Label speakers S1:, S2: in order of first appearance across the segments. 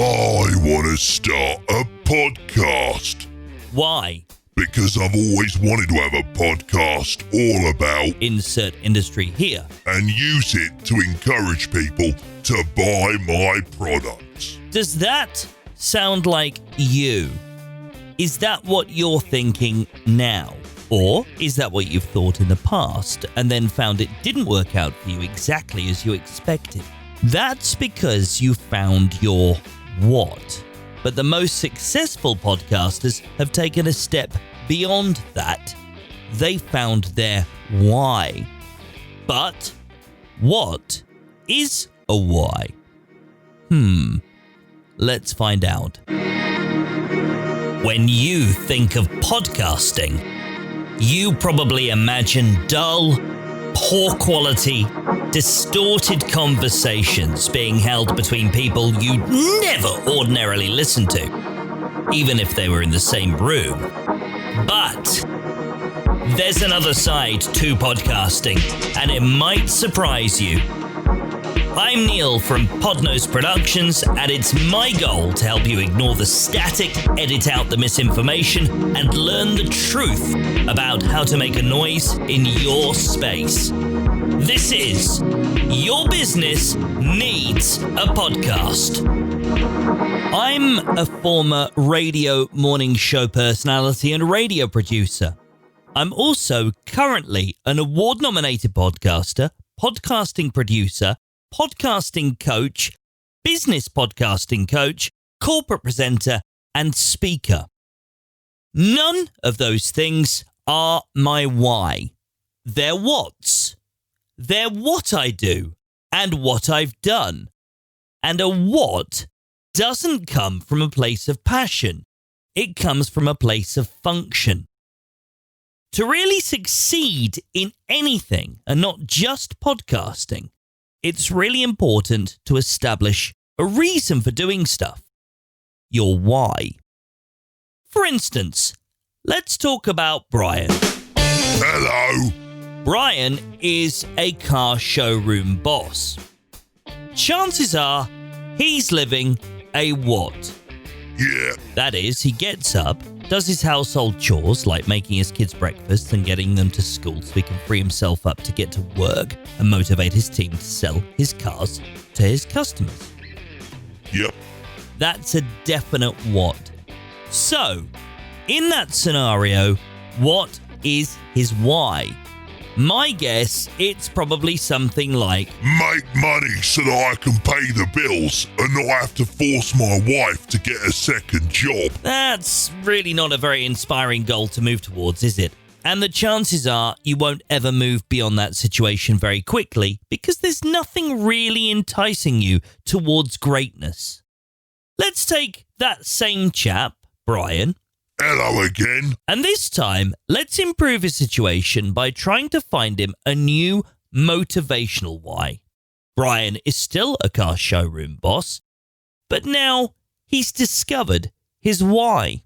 S1: I want to start a podcast.
S2: Why?
S1: Because I've always wanted to have a podcast all about
S2: Insert industry here.
S1: and use it to encourage people to buy my products.
S2: Does that sound like you? Is that what you're thinking now? Or is that what you've thought in the past and then found it didn't work out for you exactly as you expected? That's because you found your what. But the most successful podcasters have taken a step beyond that. They found their why. But what is a why? Let's find out. When you think of podcasting, you probably imagine dull, poor quality, distorted conversations being held between people you'd never ordinarily listen to, even if they were in the same room. But there's another side to podcasting, and it might surprise you. I'm Neil from Podnose Productions, and it's my goal to help you ignore the static, edit out the misinformation, and learn the truth about how to make a noise in your space. This is Your Business Needs a Podcast. I'm a former radio morning show personality and radio producer. I'm also currently an award-nominated podcaster, podcasting producer, podcasting coach, business podcasting coach, corporate presenter, and speaker. None of those things are my why. They're what's. They're what I do and what I've done. And a what doesn't come from a place of passion. It comes from a place of function. To really succeed in anything, and not just podcasting, it's really important to establish a reason for doing stuff. Your why. For instance, let's talk about Brian.
S1: Hello.
S2: Brian is a car showroom boss. Chances are he's living a what?
S1: Yeah.
S2: That is, he gets up, does his household chores like making his kids breakfast and getting them to school so he can free himself up to get to work and motivate his team to sell his cars to his customers.
S1: Yep.
S2: That's a definite what. So, in that scenario, what is his why? My guess, it's probably something like,
S1: Make money so that I can pay the bills and not have to force my wife to get a second job.
S2: that's really not a very inspiring goal to move towards, is it? And the chances are you won't ever move beyond that situation very quickly because there's nothing really enticing you towards greatness. Let's take that same chap, Brian,
S1: Hello again.
S2: and this time let's improve his situation by trying to find him a new motivational why. Brian is still a car showroom boss, but now he's discovered his why.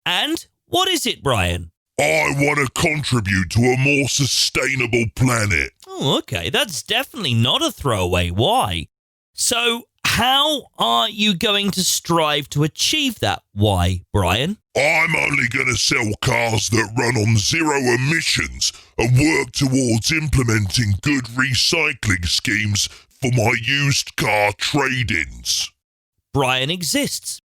S2: And what is it, Brian?
S1: I want to contribute to a more sustainable planet.
S2: Oh, okay, that's definitely not a throwaway why. So, how are you going to strive to achieve that why, Brian?
S1: I'm only going to sell cars that run on zero emissions and work towards implementing good recycling schemes for my used car trade-ins.
S2: Brian exists.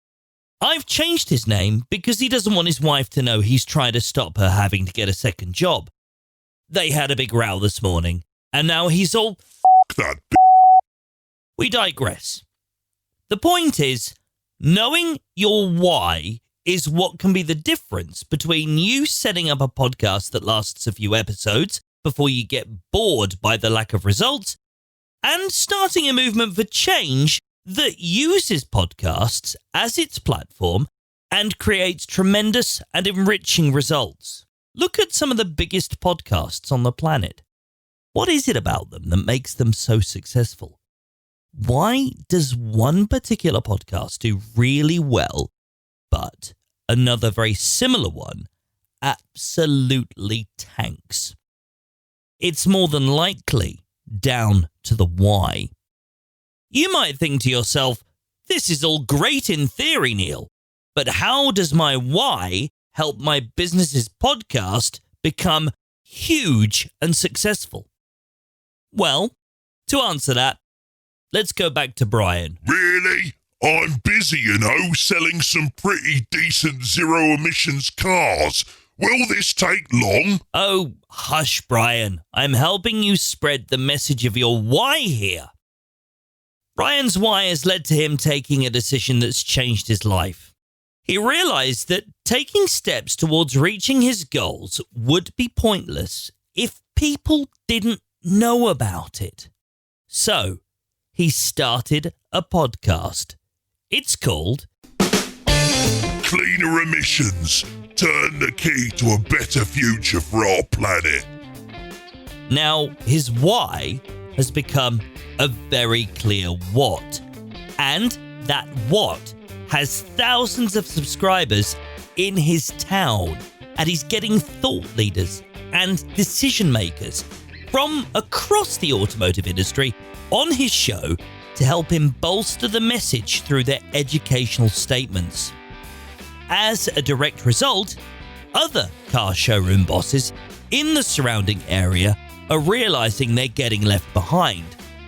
S2: I've changed his name because he doesn't want his wife to know he's trying to stop her having to get a second job. They had a big row this morning, and now he's all...
S1: That
S2: We digress. The point is, knowing your why is what can be the difference between you setting up a podcast that lasts a few episodes before you get bored by the lack of results, and starting a movement for change that uses podcasts as its platform and creates tremendous and enriching results. Look at some of the biggest podcasts on the planet. What is it about them that makes them so successful? Why does one particular podcast do really well, but another very similar one absolutely tanks? It's more than likely down to the why. You might think to yourself, This is all great in theory, Neil, but how does my why help my business's podcast become huge and successful? Well, to answer that, let's go back to Brian.
S1: Really? I'm busy, selling some pretty decent zero-emissions cars. Will this take long?
S2: Oh, hush, Brian. I'm helping you spread the message of your why here. Brian's why has led to him taking a decision that's changed his life. He realized that taking steps towards reaching his goals would be pointless if people didn't know about it. So, he started a podcast. It's called
S1: Cleaner Emissions. Turn the key to a better future for our planet.
S2: Now, his why has become a very clear what. And that what has thousands of subscribers in his town. And he's getting thought leaders and decision makers from across the automotive industry on his show to help him bolster the message through their educational statements. As a direct result, other car showroom bosses in the surrounding area are realizing they're getting left behind,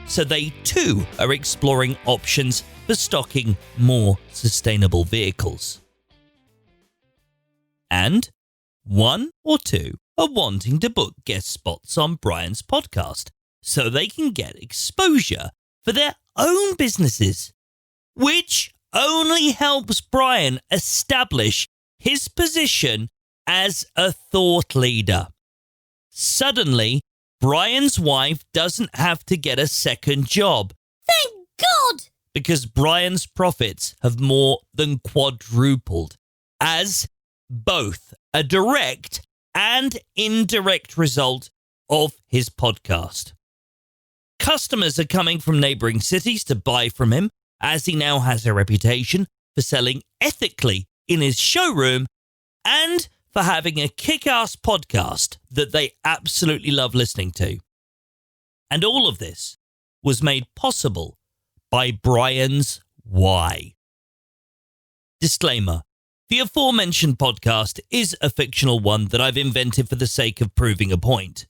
S2: so they too are exploring options for stocking more sustainable vehicles. And one or two are wanting to book guest spots on Brian's podcast so they can get exposure for their own businesses, which only helps Brian establish his position as a thought leader. Suddenly, Brian's wife doesn't have to get a second job.
S3: Thank God!
S2: Because Brian's profits have more than quadrupled, as both a direct and indirect result of his podcast. Customers are coming from neighbouring cities to buy from him, as he now has a reputation for selling ethically in his showroom and for having a kick-ass podcast that they absolutely love listening to. And all of this was made possible by Brian's why. Disclaimer: the aforementioned podcast is a fictional one that I've invented for the sake of proving a point.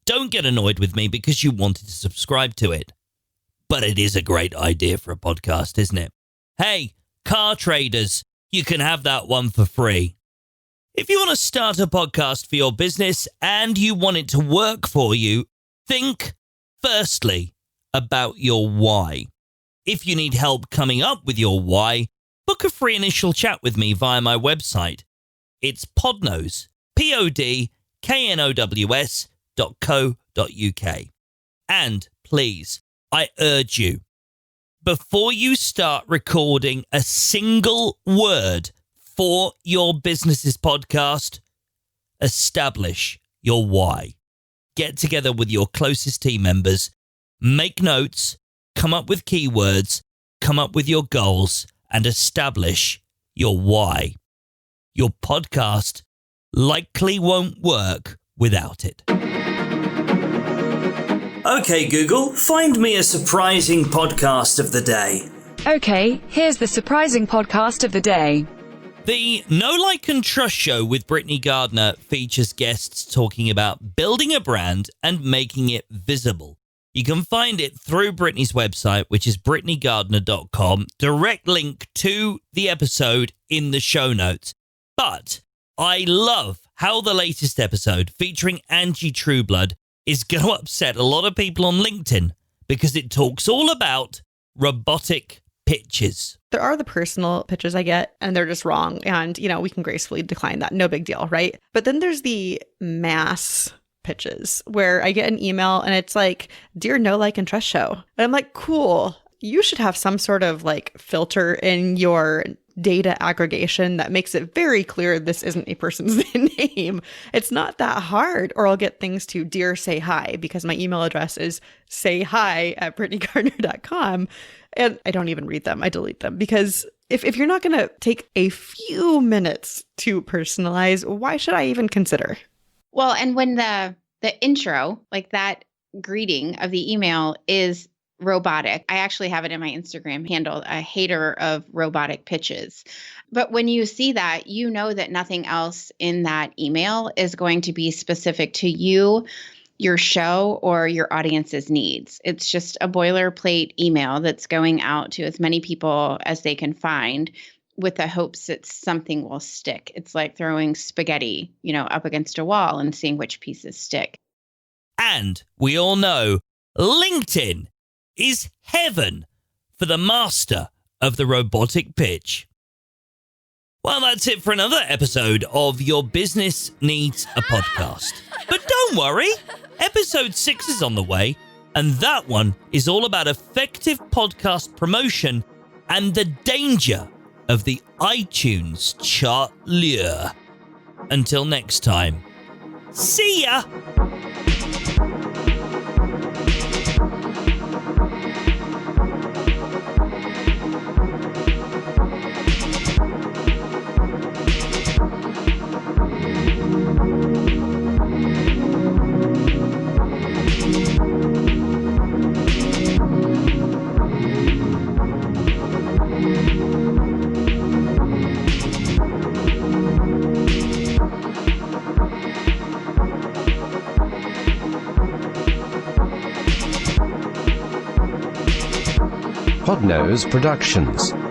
S2: Don't get annoyed with me because you wanted to subscribe to it. But it is a great idea for a podcast, isn't it? Hey, car traders, you can have that one for free. If you want to start a podcast for your business and you want it to work for you, think firstly about your why. If you need help coming up with your why, book a free initial chat with me via my website. It's podnose, podknows.co.uk. And please, I urge you, before you start recording a single word for your business's podcast, establish your why. Get together with your closest team members, make notes, come up with keywords, come up with your goals, and establish your why. Your podcast likely won't work without it. Okay, Google, find me a surprising podcast of the day.
S4: Okay, here's the surprising podcast of the day.
S2: The Know, Like and Trust show with Britney Gardiner features guests talking about building a brand and making it visible. You can find it through Britney's website, which is BritneyGardiner.com. Direct link to the episode in the show notes. But I love how the latest episode featuring Angie Trueblood is going to upset a lot of people on LinkedIn because it talks all about robotic pitches.
S5: There are the personal pitches I get, and they're just wrong. And, we can gracefully decline that. No big deal, right? But then there's the mass pitches where I get an email and it's like, "Dear Know, Like and Trust show." And I'm like, cool. You should have some sort of filter in your data aggregation that makes it very clear this isn't a person's name. It's not that hard. Or I'll get things to "Dear Say Hi," because my email address is sayhi@BritneyGardiner.com. And I don't even read them. I delete them because if you're not going to take a few minutes to personalize, why should I even consider?
S3: Well, and when the intro, like that greeting of the email is robotic. I actually have it in my Instagram handle, a hater of robotic pitches. But when you see that, you know that nothing else in that email is going to be specific to you, your show, or your audience's needs. It's just a boilerplate email that's going out to as many people as they can find with the hopes that something will stick. It's like throwing spaghetti, up against a wall and seeing which pieces stick.
S2: And we all know LinkedIn is heaven for the master of the robotic pitch. Well, that's it for another episode of Your Business Needs a Podcast. But don't worry, episode 6 is on the way, and that one is all about effective podcast promotion and the danger of the iTunes chart lure. Until next time, see ya!
S6: Podnose Productions.